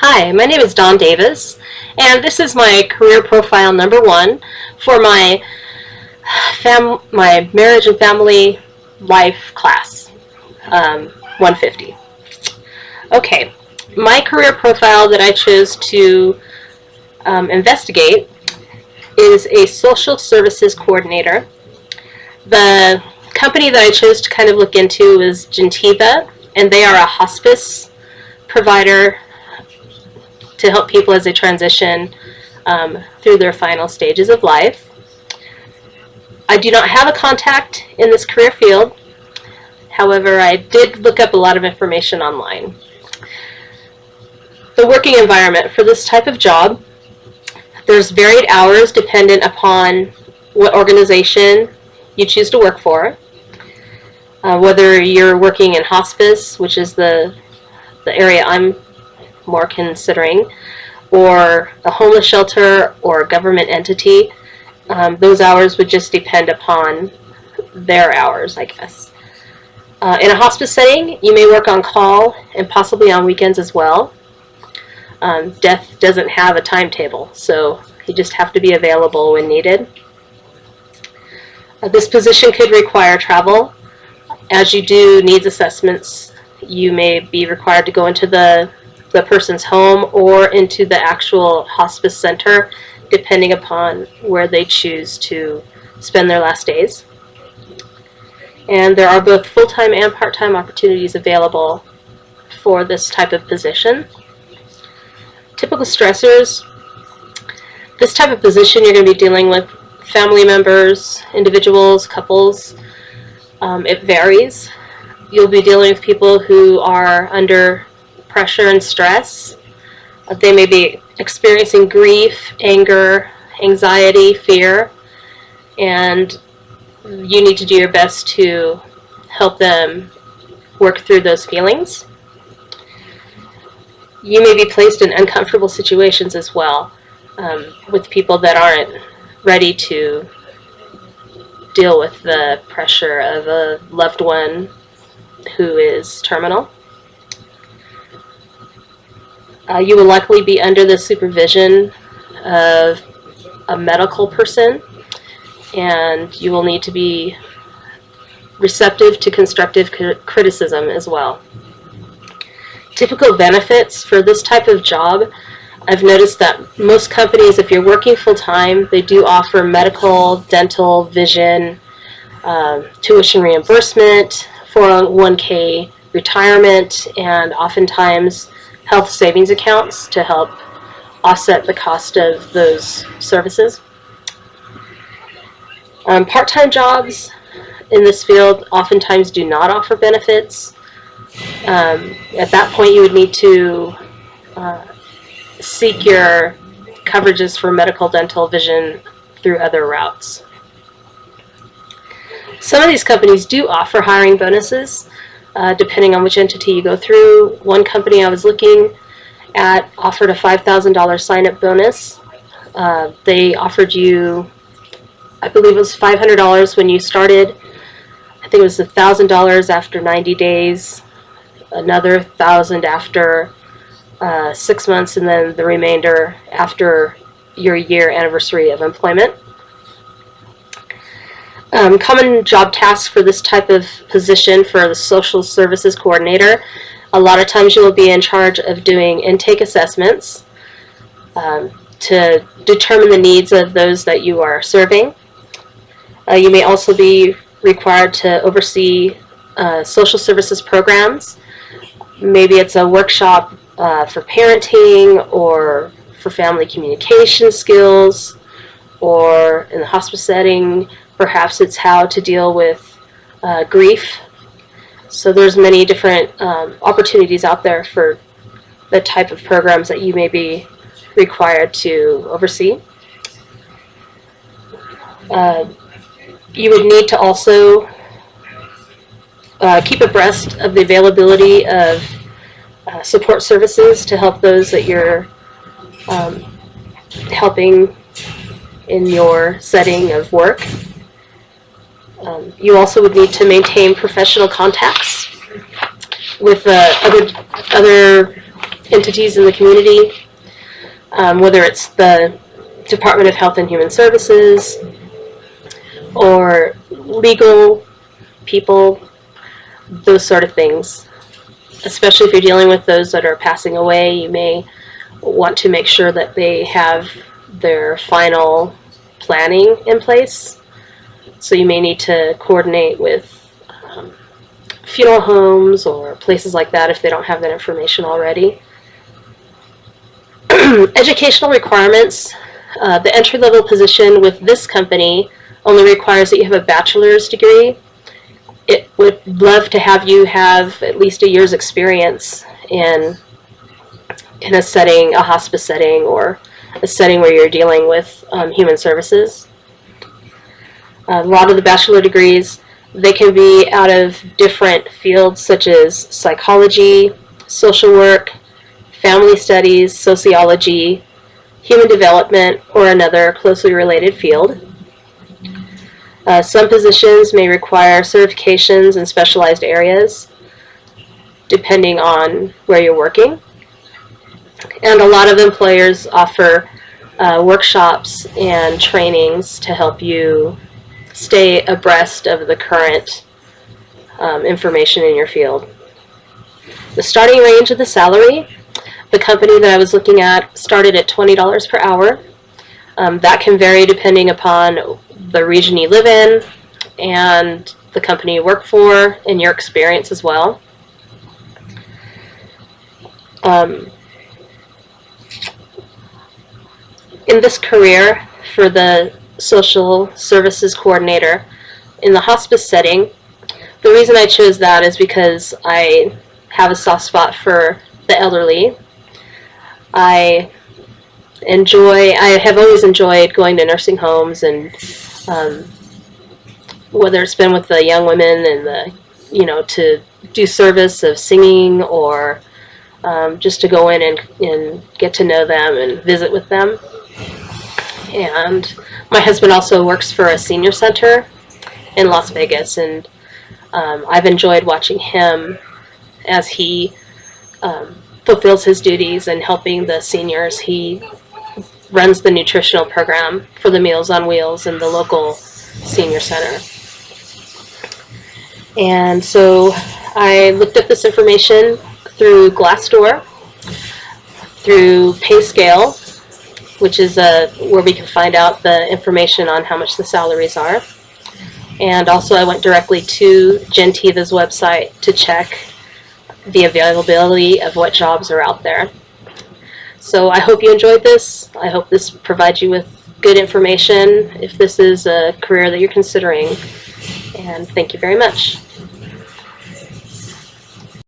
Hi, my name is Dawn Davis, and this is my career profile number 1 for my marriage and family life class, 150. Okay, my career profile that I chose to investigate is a social services coordinator. The company that I chose to kind of look into is Gentiva, and they are a hospice provider to help people as they transition through their final stages of life. I do not have a contact in this career field. However, I did look up a lot of information online. The working environment for this type of job, there's varied hours dependent upon what organization you choose to work for. Whether you're working in hospice, which is the area I'm more considering, or a homeless shelter or a government entity, those hours would just depend upon their hours, I guess. In a hospice setting, you may work on call and possibly on weekends as well. Death doesn't have a timetable, so you just have to be available when needed. This position could require travel. As you do needs assessments, you may be required to go into the person's home or into the actual hospice center, depending upon where they choose to spend their last days. And there are both full-time and part-time opportunities available for this type of position. Typical stressors. This type of position, you're going to be dealing with family members, individuals, couples. It varies. You'll be dealing with people who are under pressure and stress. They may be experiencing grief, anger, anxiety, fear, and you need to do your best to help them work through those feelings. You may be placed in uncomfortable situations as well, with people that aren't ready to deal with the pressure of a loved one who is terminal. You will likely be under the supervision of a medical person, and you will need to be receptive to constructive criticism as well. Typical benefits for this type of job, I've noticed that most companies, if you're working full-time, they do offer medical, dental, vision, tuition reimbursement, 401k, retirement, and oftentimes health savings accounts to help offset the cost of those services. Part-time jobs in this field oftentimes do not offer benefits. At that point, you would need to seek your coverages for medical, dental, vision through other routes. Some of these companies do offer hiring bonuses, depending on which entity you go through. One company I was looking at offered a $5,000 sign-up bonus. They offered you, I believe it was $500 when you started. I think it was $1,000 after 90 days, another $1,000 after 6 months, and then the remainder after your year anniversary of employment. Common job tasks for this type of position for the social services coordinator. A lot of times you will be in charge of doing intake assessments to determine the needs of those that you are serving. You may also be required to oversee social services programs. Maybe it's a workshop for parenting or for family communication skills, or in the hospice setting, perhaps it's how to deal with grief. So there's many different opportunities out there for the type of programs that you may be required to oversee. You would need to also keep abreast of the availability of support services to help those that you're helping in your setting of work. You also would need to maintain professional contacts with other entities in the community, whether it's the Department of Health and Human Services or legal people, those sort of things. Especially if you're dealing with those that are passing away, you may want to make sure that they have their final planning in place. So you may need to coordinate with funeral homes or places like that if they don't have that information already. Educational requirements. The entry-level position with this company only requires that you have a bachelor's degree. It would love to have you have at least a year's experience in a setting, a hospice setting, or a setting where you're dealing with human services. A lot of the bachelor degrees, they can be out of different fields such as psychology, social work, family studies, sociology, human development, or another closely related field. Some positions may require certifications in specialized areas, depending on where you're working. And a lot of employers offer workshops and trainings to help you stay abreast of the current information in your field. The starting range of the salary, the company that I was looking at started at $20 per hour. That can vary depending upon the region you live in and the company you work for and your experience as well. In this career for the social services coordinator in the hospice setting, the reason I chose that is because I have a soft spot for the elderly. I have always enjoyed going to nursing homes, and whether it's been with the young women and to do service of singing, or just to go in and get to know them and visit with them. And my husband also works for a senior center in Las Vegas, and I've enjoyed watching him as he fulfills his duties and helping the seniors. He runs the nutritional program for the Meals on Wheels in the local senior center. And so I looked up this information through Glassdoor, through PayScale, which is where we can find out the information on how much the salaries are. And also I went directly to Gentiva's website to check the availability of what jobs are out there. So I hope you enjoyed this. I hope this provides you with good information if this is a career that you're considering. And thank you very much.